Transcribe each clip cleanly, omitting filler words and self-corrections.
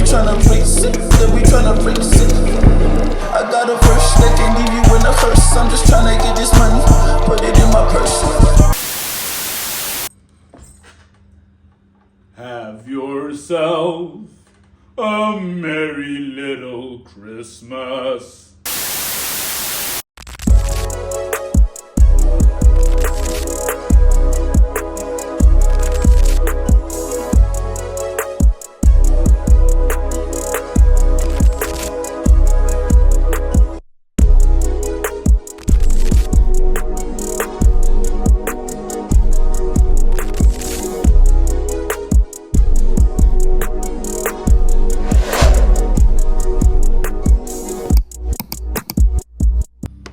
tryna race it, yeah, we tryna race it. I got a verse that can leave you in a hearse. I'm just tryna get this money, put it in my purse. Have yourself a merry little Christmas.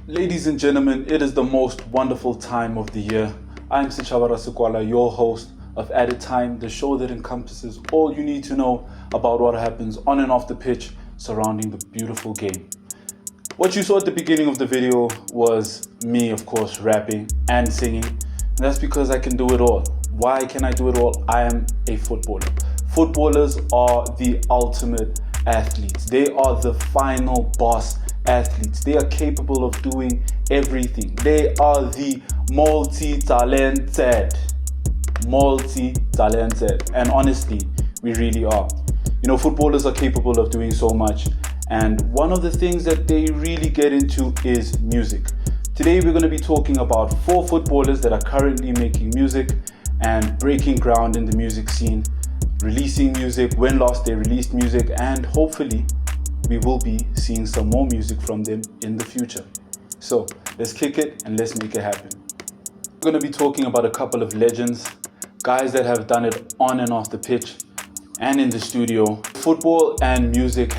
Ladies and gentlemen, it is the most wonderful time of the year. I'm Sichabara, your host of Added Time, the show that encompasses all you need to know about what happens on and off the pitch surrounding the beautiful game. What you saw at the beginning of the video was me, of course, rapping and singing. And that's because I can do it all. Why can I do it all? I am a footballer. Footballers are the ultimate athletes. They are the final boss athletes. They are capable of doing everything. They are the multi-talented. And honestly, we really are. You know, footballers are capable of doing so much. And one of the things that they really get into is music. Today, we're going to be talking about 4 footballers that are currently making music and breaking ground in the music scene, releasing music. When last they released music, and hopefully we will be seeing some more music from them in the future. So let's kick it and let's make it happen. We're going to be talking about a couple of legends, guys that have done it on and off the pitch and in the studio. Football and music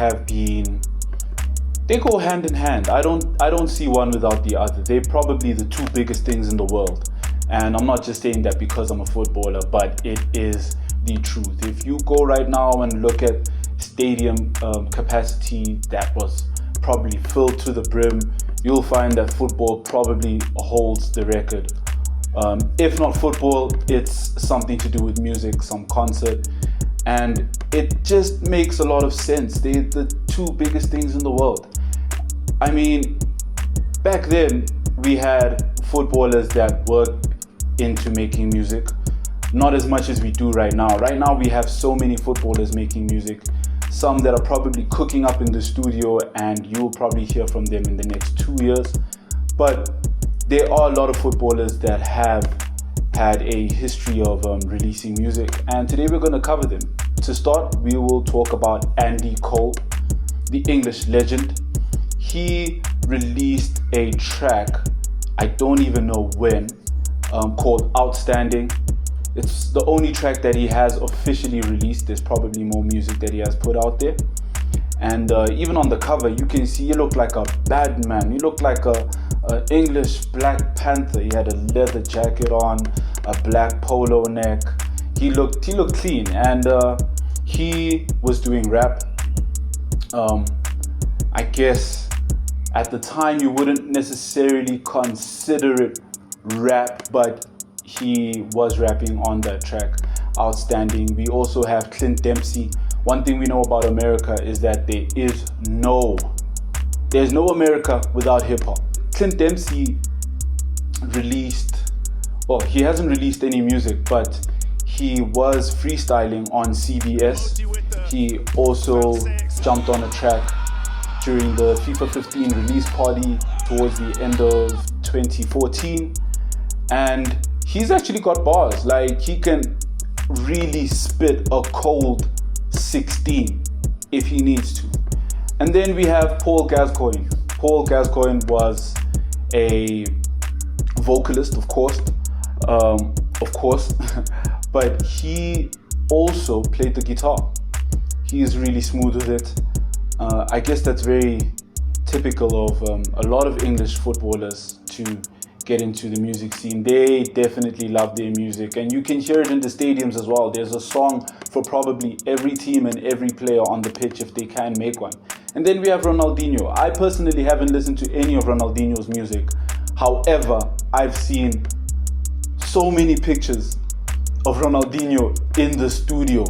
they go hand in hand. I don't see one without the other. They're probably the 2 biggest things in the world. And I'm not just saying that because I'm a footballer, but it is the truth. If you go right now and look at stadium capacity that was probably filled to the brim, you'll find that football probably holds the record. If not football, it's something to do with music, some concert, and it just makes a lot of sense. They're the 2 biggest things in the world. I mean, back then we had footballers that worked into making music, not as much as we do right now. Right now we have so many footballers making music, some that are probably cooking up in the studio, and you'll probably hear from them in the next 2 years. But there are a lot of footballers that have had a history of releasing music, and today we're going to cover them. To start, we will talk about Andy Cole, the English legend. He released a track, I don't even know when, called Outstanding. It's the only track that he has officially released. There's probably more music that he has put out there. And even on the cover, you can see he looked like a bad man. He looked like a English Black Panther. He had a leather jacket on, a black polo neck. He looked clean, and he was doing rap. I guess at the time you wouldn't necessarily consider it rap, but he was rapping on that track, Outstanding. We also have Clint Dempsey. One thing we know about America is that there's no America without hip-hop. Clint Dempsey he hasn't released any music, but he was freestyling on CBS. He also jumped on a track during the FIFA 15 release party towards the end of 2014, and he's actually got bars. Like, he can really spit a cold 16 if he needs to. And then we have Paul Gascoigne. Paul Gascoigne was a vocalist, of course, but he also played the guitar. He is really smooth with it. I guess that's very typical of a lot of English footballers to get into the music scene. They definitely love their music, and you can hear it in the stadiums as well. There's a song for probably every team and every player on the pitch if they can make one. And then we have Ronaldinho. I personally haven't listened to any of Ronaldinho's music. However, I've seen so many pictures of Ronaldinho in the studio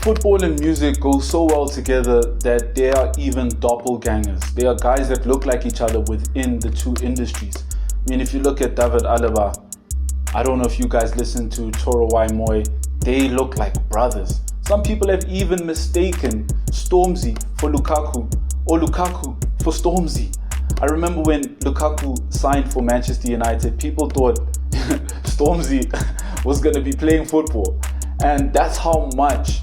Football and music go so well together that they are even doppelgangers. They are guys that look like each other within the two industries. I mean, if you look at David Alaba, I don't know if you guys listen to Toro Moy, they look like brothers. Some people have even mistaken Stormzy for Lukaku or Lukaku for Stormzy. I remember when Lukaku signed for Manchester United, people thought Stormzy was going to be playing football. And that's how much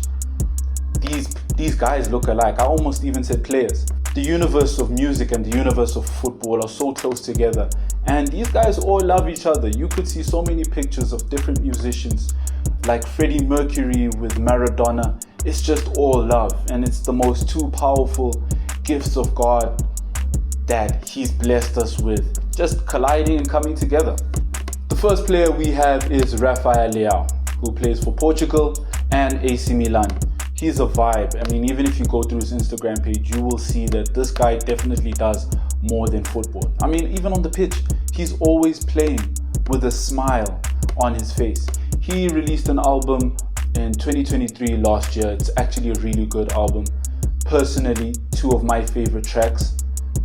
these guys look alike. I almost even said players. The universe of music and the universe of football are so close together. And these guys all love each other. You could see so many pictures of different musicians like Freddie Mercury with Maradona. It's just all love. And it's the most two powerful gifts of God that He's blessed us with, just colliding and coming together. The first player we have is Rafael Leao, who plays for Portugal and AC Milan. He's a vibe. I mean, even if you go through his Instagram page, you will see that this guy definitely does more than football. I mean, even on the pitch, he's always playing with a smile on his face. He released an album in 2023 last year. It's actually a really good album. Personally, two of my favorite tracks.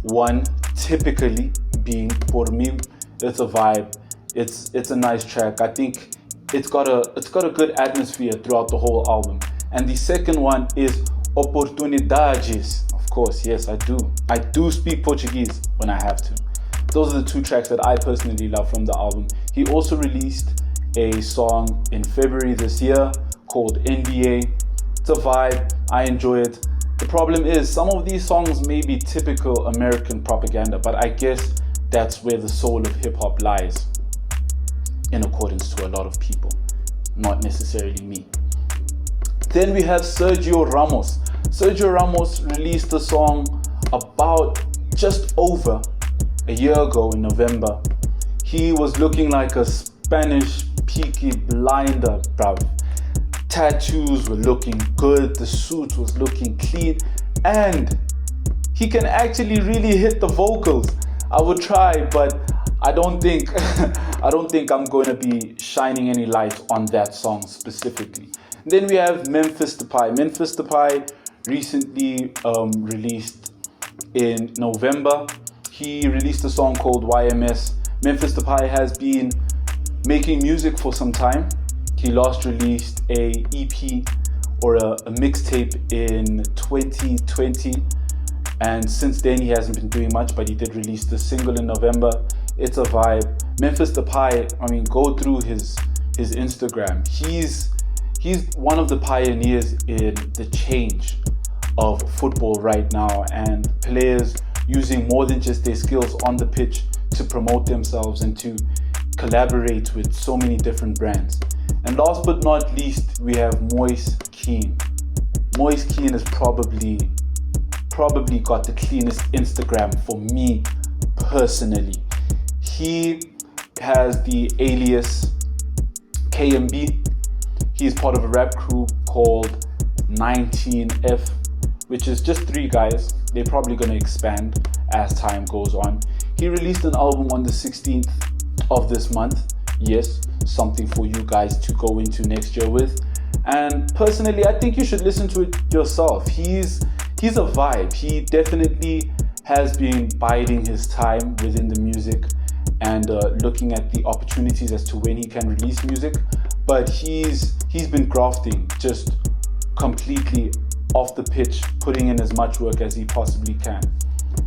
One, typically being Por Mim. It's a vibe. It's a nice track. I think it's got a good atmosphere throughout the whole album. And the second one is Oportunidades. Of course, yes, I do. I do speak Portuguese when I have to. Those are the two tracks that I personally love from the album. He also released a song in February this year called NBA. It's a vibe. I enjoy it. The problem is some of these songs may be typical American propaganda, but I guess that's where the soul of hip-hop lies, in accordance to a lot of people, not necessarily me. Then we have Sergio Ramos. Sergio Ramos released a song about just over a year ago in November. He was looking like a Spanish Peaky Blinder, bruv. Tattoos were looking good, the suit was looking clean, and he can actually really hit the vocals. I would try, but I don't think I'm going to be shining any light on that song specifically. Then we have Memphis Depay. Memphis Depay recently released in November. He released a song called YMS. Memphis Depay has been making music for some time. He last released a EP or a mixtape in 2020. And since then he hasn't been doing much, but he did release the single in November. It's a vibe. Memphis Depay, I mean, go through his Instagram. He's one of the pioneers in the change of football right now, and players using more than just their skills on the pitch to promote themselves and to collaborate with so many different brands. And last but not least, we have Moise Kean. Moise Kean is probably got the cleanest Instagram for me personally. He has the alias KMB. He's part of a rap crew called 19F, which is just 3 guys. They're probably going to expand as time goes on. He released an album on the 16th of this month. Yes, something for you guys to go into next year with. And personally, I think you should listen to it yourself. He's a vibe. He definitely has been biding his time within the music and looking at the opportunities as to when he can release music. But he's been grafting just completely off the pitch, putting in as much work as he possibly can.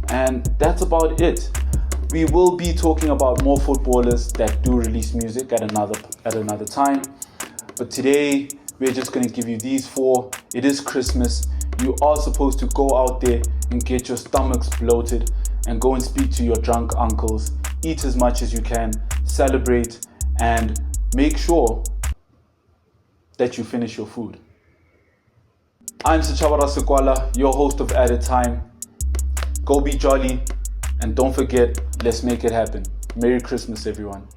And that's about it. We will be talking about more footballers that do release music at another time. But today, we're just going to give you these 4. It is Christmas. You are supposed to go out there and get your stomachs bloated and go and speak to your drunk uncles. Eat as much as you can, celebrate, and make sure that you finish your food. I'm Sachabara Sekwala, your host of Added Time. Go be jolly, and don't forget, let's make it happen. Merry Christmas, everyone.